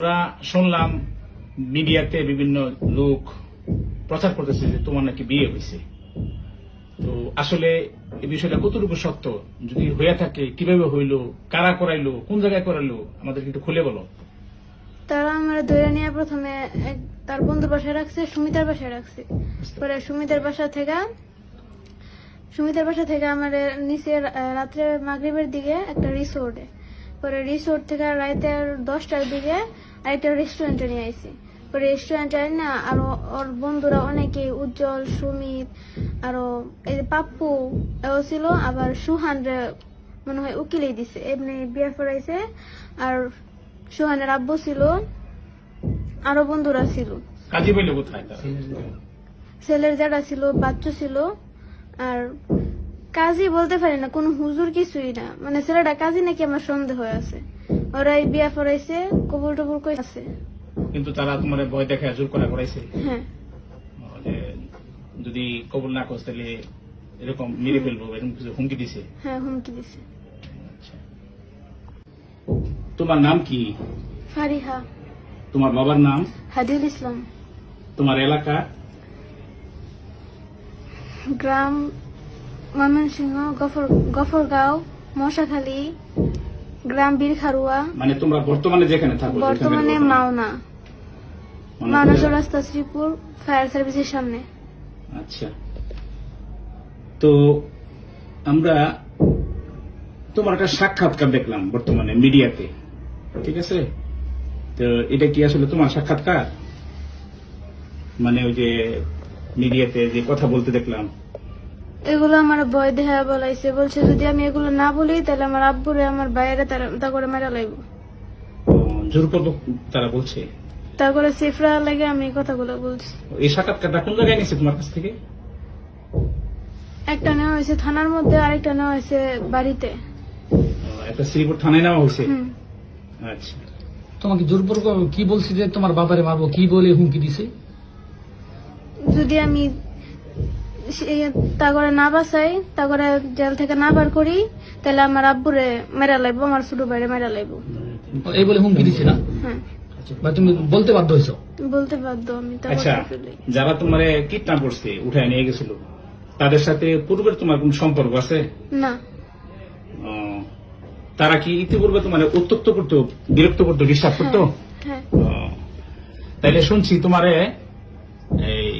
আমরা শুনলাম মিডিয়াতে বিভিন্ন লোক প্রচার করতেছে যে তোমার নাকি বিয়ে হয়েছে। তো আসলে এই বিষয়টা কতটুকু সত্য, যদি হয়ে থাকে কিভাবে হইলো, কারা করাইলো, কোন জায়গায় করাইলো, আমাদেরকে একটু খুলে বলো। তারা আমার ধরে নিয়ে প্রথমে তার বন্ধুর বাসায় রাখছে, সুমিতার বাসায় রাখছে। পরে সুমিতার বাসা থেকে আমার নিচে রাত্রে মাগরিবের দিকে একটা রিসোর্টে, পরে রিসোর্ট থেকে রাতের 10টার দিকে আরেকটা রেস্টুরেন্টে নিয়ে আইছি। পরে রেস্টুরেন্টে না আরো ওর বন্ধুরা অনেকে, উজ্জ্বল, সুমিত, আরো এই যে পাপ্পু এও ছিল, আবার সুহান মনে হয় উকিলেই দিছে, এমনি বিয়ে পড়াইছে। আর সুহানের আব্বু ছিল, আরো বন্ধুরা ছিল। কাজী বইলে কোথায় তারা? ছেলের যারা ছিল, বাচ্চা ছিল। আর কাজী বলতে পারি না, কোন হুজুর কিছুই না, মানে ছেলেটা কাজী নাকি আমার সন্দেহ আছে। ওরাই বিয়া পড়াইছে, কবুল টবুল করেছে। কিন্তু তারা তোমার ভয় দেখে জোর করা করাইছে হ্যাঁ, যে যদি কবুল না করছে তাহলে এরকম মেরে ফেলবো, এরকম কিছু হুমকি দিছে? হ্যাঁ, হুমকি দিছে। আচ্ছা। তোমার নাম কি? ফারিহা। তোমার বাবার নাম? হাদিউল ইসলাম। তোমার এলাকা? গ্রাম ময়মনসিংহ, গফরগাঁও, মশাখালী, গ্রাম বীরখারুয়া। মানে তোমরা বর্তমানে যেখানে থাকো? বর্তমানে মাওনা, মাওনা চৌরাস্তা, শ্রীপুর ফায়ার সার্ভিসের সামনে। আচ্ছা। তো আমরা তোমার একটা সাক্ষাৎকার দেখলাম বর্তমানে মিডিয়াতে, ঠিক আছে? তো এটা কি আসলে তোমার সাক্ষাৎকার? মানে ওই যে মিডিয়াতে যে কথা বলতে দেখলাম, এগুলো আমার ভয় দেখা বলাইছে, বলছে যদি আমি এগুলো না বলি তাহলে আমার আব্বুরে আমার বাইরে তা করে মেরা লাগবো। জোরপূর্বক তারা বলছে? তা করে সেফরা লাগে আমি এই কথাগুলো বলছি। এই সাক্ষাৎকারটা কোন জায়গায় নিয়েছে তোমার কাছ থেকে? একটা নেওয়া হয়েছে থানার মধ্যে, আরেকটা নেওয়া হয়েছে বাড়িতে। একটা শ্রীপুর থানায় নেওয়া হয়েছে। হুম। আচ্ছা। তোমাকে জোরপূর্বক কি বলছি যে তোমার বাবারে মারবো, কি বলে হুমকি দিছে? যদি আমি তা করে না বাঁচাই, তা করে জেল থেকে না বার করি, তাহলে আমার আব্বুরে মেরা লাগবো, আমার ছোট ভাইরে মেরা লাগবো। এই বলে হুমকি দিছে না? হ্যাঁ, বা তুমি বলতে বাধ্য হয়েছো? বলতে বাধ্য আমি। তা আচ্ছা, বলতে ফেলি। যারা তোমার কিডন্যাপ করছে, উঠায় নিয়ে গেছিল, তাদের সাথে পূর্বের তোমার কোন সম্পর্ক আছে? না, ও, তারা কি ইতিপূর্বে তোমার উত্তক্ত করতো, বিরক্ত করতো, ডিস্টার্ব করতো? হ্যাঁ। ও, তাইলে শুনছি তোমারে এই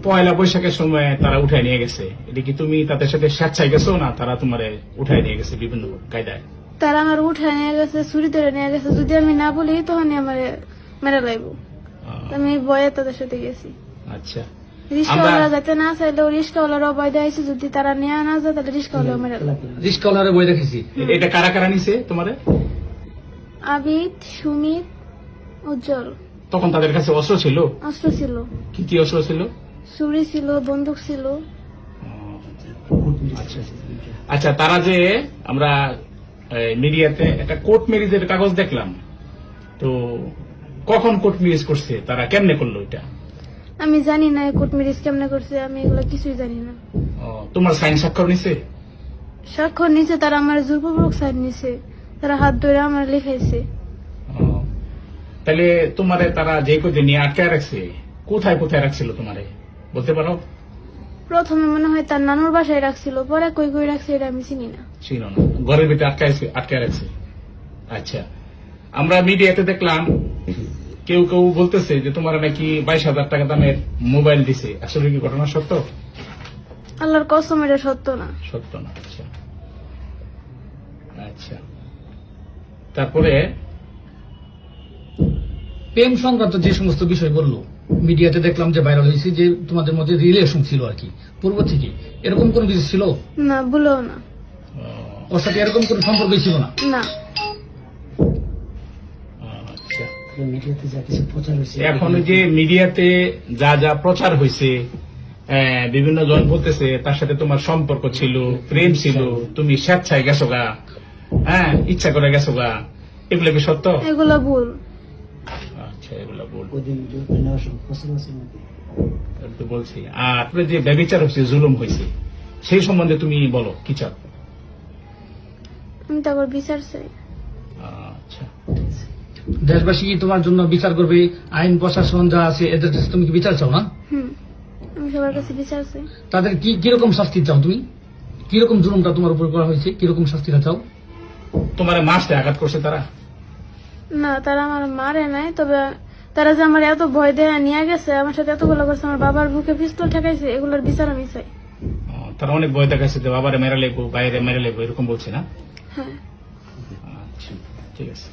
পয়লা বৈশাখের সময় তারা উঠায় নিয়ে গেছে। এটা কি তুমি তাদের সাথে স্বেচ্ছায় গেছো, না তারা তোমারে উঠায় নিয়ে গেছে বিভিন্ন কায়দায়? তারা আমার উঠায় নিয়ে গেছে, ছুরি ধরে নিয়ে গেছে। যদি আমি না বলি তখনই আমার মেরা লাগবো। আমি ভয়ে তাদের সাথে গেছি। আচ্ছা। রিস্কাওয়ালা যাতে না চাইলেও রিস্কাওয়ালারও ভয় দেখাইছে, যদি তারা নিয়ে না যায় তাহলে রিস্কাওয়ালাও মেরা লাগবে। রিস্কাওয়ালারে বই দেখেছি। এটা কারা কারা নিছে তোমারে? আবিদ, সুমিত, উজ্জ্বল। তখন তাদের কাছে অস্ত্র ছিল? অস্ত্র ছিল, কি কি অস্ত্র ছিল? ছুরি ছিল, বন্দুক ছিল। আচ্ছা। আচ্ছা, তারা যে আমরা মিডিয়াতে একটা কোর্ট ম্যারেজের কাগজ দেখলাম, তো কখন কোর্ট ম্যারেজ করছে, তারা কেমনে করলো এটা? আমি জানি না কোর্ট ম্যারেজ কেমনে করছে, আমি এগুলো কিছুই জানি না। তোমার সাইন স্বাক্ষর নিছে? স্বাক্ষর নিচে তারা আমার জোরপূর্বক সাইন নিছে, তারা হাত ধরে আমার লিখাইছে। তাহলে তোমারে তারা যে কদিন নিয়ে আটকায় রাখছে, কোথায় কোথায় রাখছিল তোমারে বলতে পারো? প্রথমে মনে হয় তার নানুর বাসায় রাখছিল, পরে কই কই রাখছে এটা আমি চিনি না। ছিল না, ঘরের ভিতরে আটকায় রাখছে। আচ্ছা, আমরা মিডিয়াতে দেখলাম কেউ কেউ বলতেছে যে তোমার নাকি 22,000 টাকা দামের মোবাইল দিছে। আসলে কি ঘটনা সত্য? আল্লাহর কসম এটা সত্য না। সত্য না। আচ্ছা। আচ্ছা, তারপরে প্রেম সংক্রান্ত যে সমস্ত বিষয় বললো মিডিয়াতে দেখলাম যে ভাইরাল হয়েছে, যে তোমাদের মধ্যে রিলেশন ছিল আর কি পূর্ব থেকে, এরকম কোন কিছু ছিল? না, ভুলেও না। ওর সাথে এরকম কোন সম্পর্কই ছিল না? না। আচ্ছা। এখন যে মিডিয়াতে যা যা প্রচার হয়েছে, বিভিন্ন জন বলতেছে তার সাথে তোমার সম্পর্ক ছিল, প্রেম ছিল, তুমি স্বেচ্ছায় গেছো গা, হ্যাঁ ইচ্ছা করে গেছো গা, এগুলো কি সত্য? এগুলো ভুল। আচ্ছা, এগুলো বল তো বলছি। আর যে ব্যভিচার হয়েছে, জুলুম হয়েছে, সেই সম্বন্ধে তুমি বলো, কি চাও? আমি তারপর বিচার চাই। আচ্ছা। দেশবাসী কি তোমার জন্য বিচার করবে? আইন প্রশাসন যা আছে এদের কাছে তুমি কি বিচার চাও না? আমি সবার কাছে বিচার চাই। তাদের কি কিরকম শাস্তি চাও তুমি? কিরকম জুলুমটা তোমার উপর করা হয়েছে, কিরকম শাস্তিটা চাও? তোমার মারতে আঘাত করছে তারা? না, তারা আমার মারে নাই, তবে তারা যে আমার এত ভয় দেয়া নিয়ে গেছে, আমার সাথে এতগুলো করছে, আমার বাবার বুকে পিস্তল ঠেকাইছে, এগুলোর বিচার আমি চাই। তারা অনেক ভয় দেখাচ্ছে যে বাবারে মেরে লেবো, বাইরে মেরে লেবো, এরকম বলছে না? হ্যাঁ। আচ্ছা, ঠিক আছে।